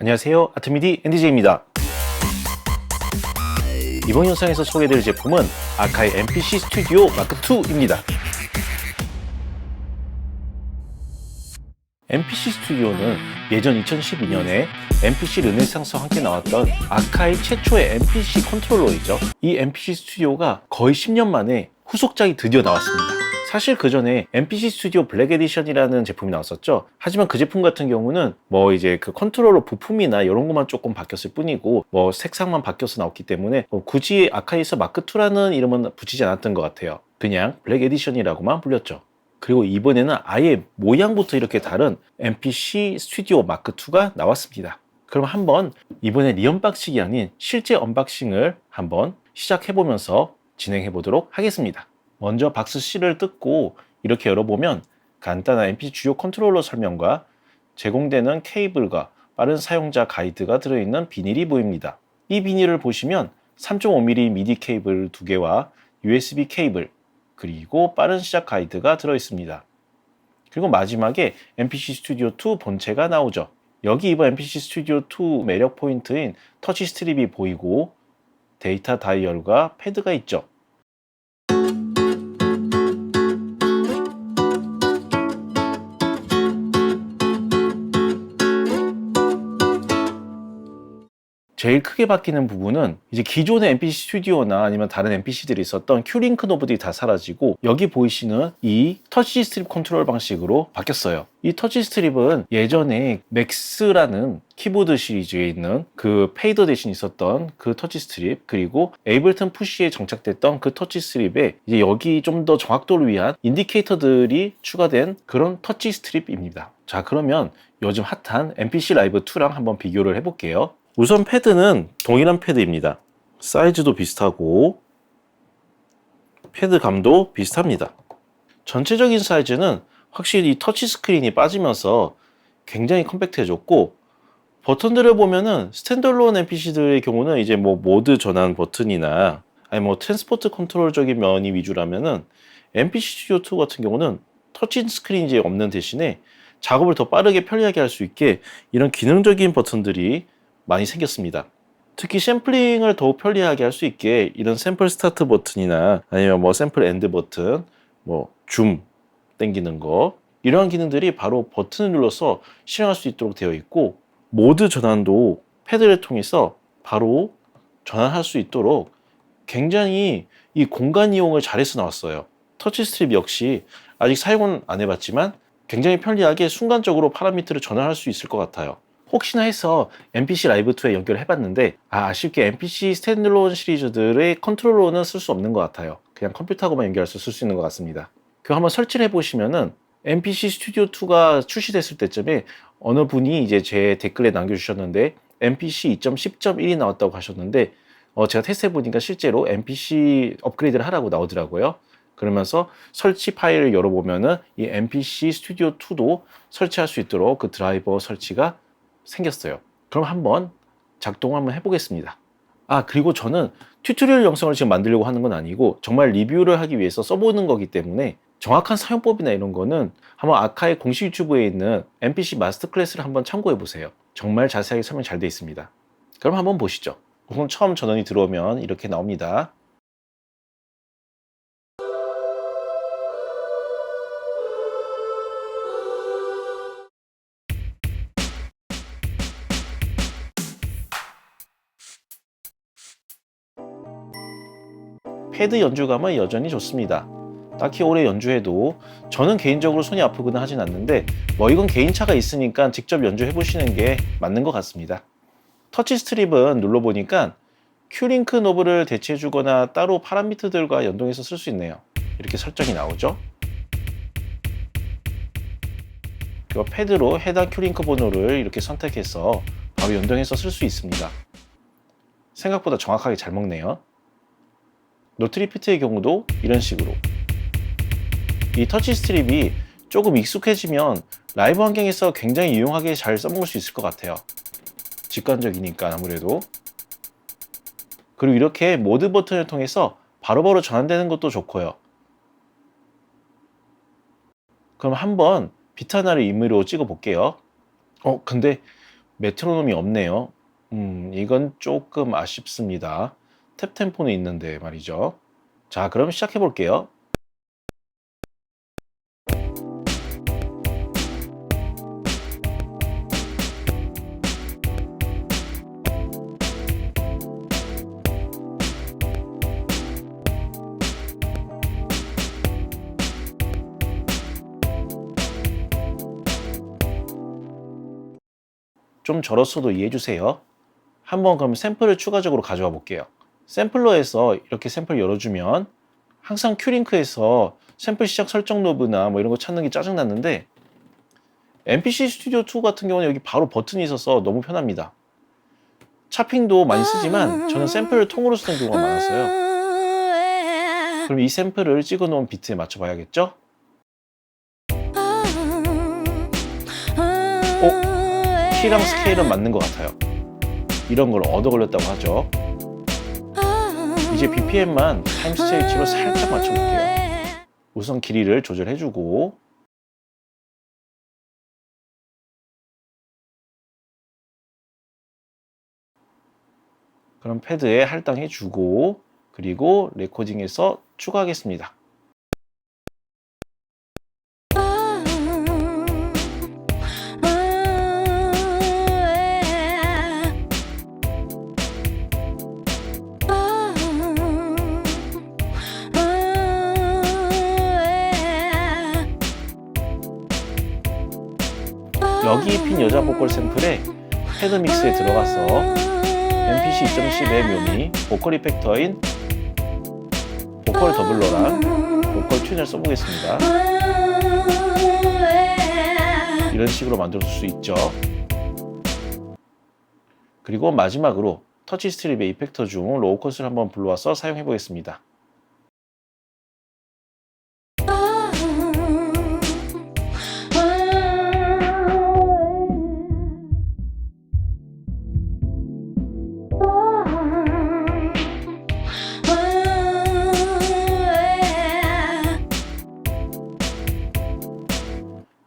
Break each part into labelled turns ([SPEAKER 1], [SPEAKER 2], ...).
[SPEAKER 1] 안녕하세요, 아트미디 NDJ입니다. 이번 영상에서 소개해드릴 제품은 아카이 MPC 스튜디오 마크2입니다. MPC 스튜디오는 예전 2012년에 MPC 르네상스와 함께 나왔던 아카이 최초의 MPC 컨트롤러이죠. 이 MPC 스튜디오가 거의 10년 만에 후속작이 드디어 나왔습니다. 사실 그 전에 MPC 스튜디오 블랙 에디션이라는 제품이 나왔었죠. 하지만 그 제품 같은 경우는 이제 그 컨트롤러 부품이나 이런 것만 조금 바뀌었을 뿐이고 색상만 바뀌어서 나왔기 때문에 굳이 아카이에서 마크2라는 이름은 붙이지 않았던 것 같아요. 그냥 블랙 에디션이라고만 불렸죠. 그리고 이번에는 아예 모양부터 이렇게 다른 MPC 스튜디오 마크2가 나왔습니다. 그럼 한번 이번에 리언박싱이 아닌 실제 언박싱을 한번 시작해보면서 진행해보도록 하겠습니다. 먼저 박스 C를 뜯고 이렇게 열어보면 간단한 MPC 주요 컨트롤러 설명과 제공되는 케이블과 빠른 사용자 가이드가 들어있는 비닐이 보입니다. 이 비닐을 보시면 3.5mm 미디 케이블 2개와 USB 케이블 그리고 빠른 시작 가이드가 들어있습니다. 그리고 마지막에 MPC 스튜디오 2 본체가 나오죠. 여기 이번 MPC 스튜디오 2 매력 포인트인 터치 스트립이 보이고 데이터 다이얼과 패드가 있죠. 제일 크게 바뀌는 부분은 이제 기존의 MPC 스튜디오나 아니면 다른 MPC들이 있었던 큐링크 노브들이 다 사라지고 여기 보이시는 이 터치 스트립 컨트롤 방식으로 바뀌었어요. 이 터치 스트립은 예전에 맥스라는 키보드 시리즈에 있는 그 페이더 대신 있었던 그 터치 스트립, 그리고 에이블턴 푸시에 정착됐던 그 터치 스트립에 이제 여기 좀 더 정확도를 위한 인디케이터들이 추가된 그런 터치 스트립입니다. 자, 그러면 요즘 핫한 MPC 라이브 2랑 한번 비교를 해볼게요. 우선 패드는 동일한 패드입니다. 사이즈도 비슷하고 패드감도 비슷합니다. 전체적인 사이즈는 확실히 터치 스크린이 빠지면서 굉장히 컴팩트해졌고, 버튼들을 보면은 스탠드얼론 MPC들의 경우는 이제 모드 전환 버튼이나 아니 트랜스포트 컨트롤적인 면이 위주라면은 MPC 스튜디오 2 같은 경우는 터치 스크린이 이제 없는 대신에 작업을 더 빠르게 편리하게 할 수 있게 이런 기능적인 버튼들이 많이 생겼습니다. 특히 샘플링을 더욱 편리하게 할 수 있게 이런 샘플 스타트 버튼이나 아니면 샘플 엔드 버튼, 줌 당기는 거, 이러한 기능들이 바로 버튼을 눌러서 실행할 수 있도록 되어 있고, 모드 전환도 패드를 통해서 바로 전환할 수 있도록 굉장히 이 공간 이용을 잘해서 나왔어요. 터치 스트립 역시 아직 사용은 안 해봤지만 굉장히 편리하게 순간적으로 파라미터를 전환할 수 있을 것 같아요. 혹시나 해서 MPC 라이브 2에 연결을 해봤는데 아쉽게 MPC 스탠드얼론 시리즈들의 컨트롤러는 쓸 수 없는 것 같아요. 그냥 컴퓨터하고만 연결해서 쓸 수 있는 것 같습니다. 그거 한번 설치를 해보시면은 MPC 스튜디오 2가 출시됐을 때쯤에 어느 분이 이제 제 댓글에 남겨주셨는데 MPC 2.10.1이 나왔다고 하셨는데 제가 테스트해보니까 실제로 MPC 업그레이드를 하라고 나오더라고요. 그러면서 설치 파일을 열어보면은 이 MPC 스튜디오 2도 설치할 수 있도록 그 드라이버 설치가 생겼어요. 그럼 한번 작동을 한번 해보겠습니다. 그리고 저는 튜토리얼 영상을 지금 만들려고 하는 건 아니고 정말 리뷰를 하기 위해서 써보는 거기 때문에 정확한 사용법이나 이런 거는 한번 아카이 공식 유튜브에 있는 MPC 마스터 클래스를 한번 참고해 보세요. 정말 자세하게 설명 잘 돼 있습니다. 그럼 한번 보시죠. 우선 처음 전원이 들어오면 이렇게 나옵니다. 패드 연주감은 여전히 좋습니다. 딱히 오래 연주해도 저는 개인적으로 손이 아프거나 하진 않는데 이건 개인차가 있으니까 직접 연주해 보시는 게 맞는 것 같습니다. 터치 스트립은 눌러보니까 큐링크 노브를 대체해 주거나 따로 파라미터들과 연동해서 쓸 수 있네요. 이렇게 설정이 나오죠. 그리고 패드로 해당 큐링크 번호를 이렇게 선택해서 바로 연동해서 쓸 수 있습니다. 생각보다 정확하게 잘 먹네요. 노트 리피트의 경우도 이런 식으로 이 터치 스트립이 조금 익숙해지면 라이브 환경에서 굉장히 유용하게 잘 써먹을 수 있을 것 같아요. 직관적이니까 아무래도. 그리고 이렇게 모드 버튼을 통해서 바로바로 전환되는 것도 좋고요. 그럼 한번 비트 하나를 임의로 찍어 볼게요. 근데 메트로놈이 없네요. 이건 조금 아쉽습니다. 탭 템포는 있는데 말이죠. 자, 그럼 시작해 볼게요. 좀 절었어도 이해해 주세요. 한번 그럼 샘플을 추가적으로 가져와 볼게요. 샘플러에서 이렇게 샘플 열어주면 항상 큐링크에서 샘플 시작 설정 노브나 뭐 이런 거 찾는 게 짜증났는데 MPC 스튜디오 2 같은 경우는 여기 바로 버튼이 있어서 너무 편합니다. 차핑도 많이 쓰지만 저는 샘플을 통으로 쓰는 경우가 많았어요. 그럼 이 샘플을 찍어 놓은 비트에 맞춰 봐야겠죠? 키랑 스케일은 맞는 것 같아요. 이런 걸 얻어 걸렸다고 하죠. 이제 BPM만 타임 스테이지로 살짝 맞춰볼게요. 우선 길이를 조절해주고 그럼 패드에 할당해주고 그리고 레코딩해서 추가하겠습니다. 여기 핀 여자 보컬 샘플에 패드 믹스에 들어가서 MPC 2.10의 묘미 보컬 이펙터인 보컬 더블러랑 보컬 튠을 써보겠습니다. 이런 식으로 만들어줄 수 있죠. 그리고 마지막으로 터치 스트립의 이펙터 중 로우 컷을 한번 불러와서 사용해 보겠습니다.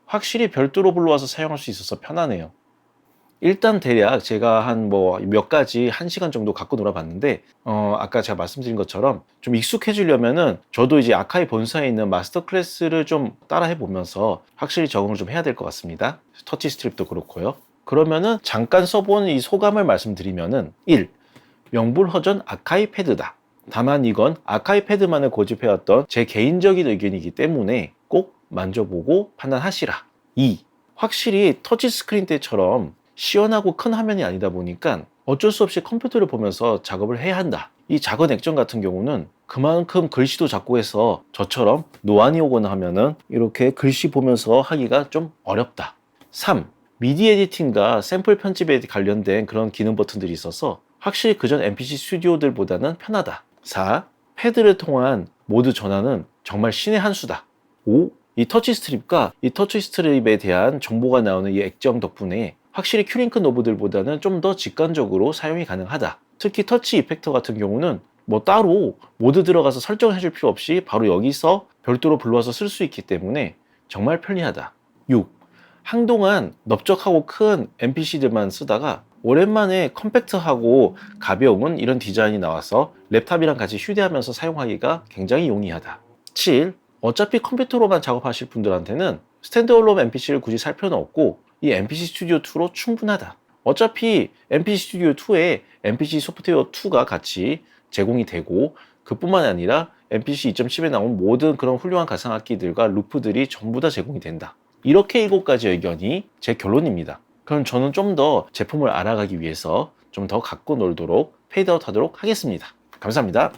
[SPEAKER 1] 확실히 별도로 불러와서 사용할 수 있어서 편하네요. 일단 대략 제가 한 몇 가지 1시간 정도 갖고 놀아봤는데 아까 제가 말씀드린 것처럼 좀 익숙해지려면은 저도 이제 아카이 본사에 있는 마스터 클래스를 좀 따라 해보면서 확실히 적응을 좀 해야 될 것 같습니다. 터치 스트립도 그렇고요. 그러면은 잠깐 써본 이 소감을 말씀드리면은 1. 명불허전 아카이 패드다. 다만 이건 아카이 패드만을 고집해왔던 제 개인적인 의견이기 때문에 꼭 만져보고 판단하시라. 2. 확실히 터치 스크린 때처럼 시원하고 큰 화면이 아니다 보니까 어쩔 수 없이 컴퓨터를 보면서 작업을 해야 한다. 이 작은 액정 같은 경우는 그만큼 글씨도 작고 해서 저처럼 노안이 오거나 하면은 이렇게 글씨 보면서 하기가 좀 어렵다. 3. 미디 에디팅과 샘플 편집에 관련된 그런 기능 버튼들이 있어서 확실히 그전 MPC 스튜디오들보다는 편하다. 4. 패드를 통한 모드 전환은 정말 신의 한 수다. 5. 이 터치 스트립과 이 터치 스트립에 대한 정보가 나오는 이 액정 덕분에 확실히 큐링크 노브들보다는 좀 더 직관적으로 사용이 가능하다. 특히 터치 이펙터 같은 경우는 따로 모드 들어가서 설정을 해줄 필요 없이 바로 여기서 별도로 불러와서 쓸 수 있기 때문에 정말 편리하다. 6. 한동안 넓적하고 큰 MPC들만 쓰다가 오랜만에 컴팩트하고 가벼운 이런 디자인이 나와서 랩탑이랑 같이 휴대하면서 사용하기가 굉장히 용이하다. 7. 어차피 컴퓨터로만 작업하실 분들한테는 스탠드얼론 MPC를 굳이 살 필요는 없고 이 MPC 스튜디오 2로 충분하다. 어차피 MPC 스튜디오 2에 MPC 소프트웨어 2가 같이 제공이 되고 그뿐만 아니라 MPC 2.10에 나온 모든 그런 훌륭한 가상악기들과 루프들이 전부 다 제공이 된다. 이렇게 7가지 의견이 제 결론입니다. 그럼 저는 좀 더 제품을 알아가기 위해서 좀 더 갖고 놀도록 페이드아웃 하도록 하겠습니다. 감사합니다.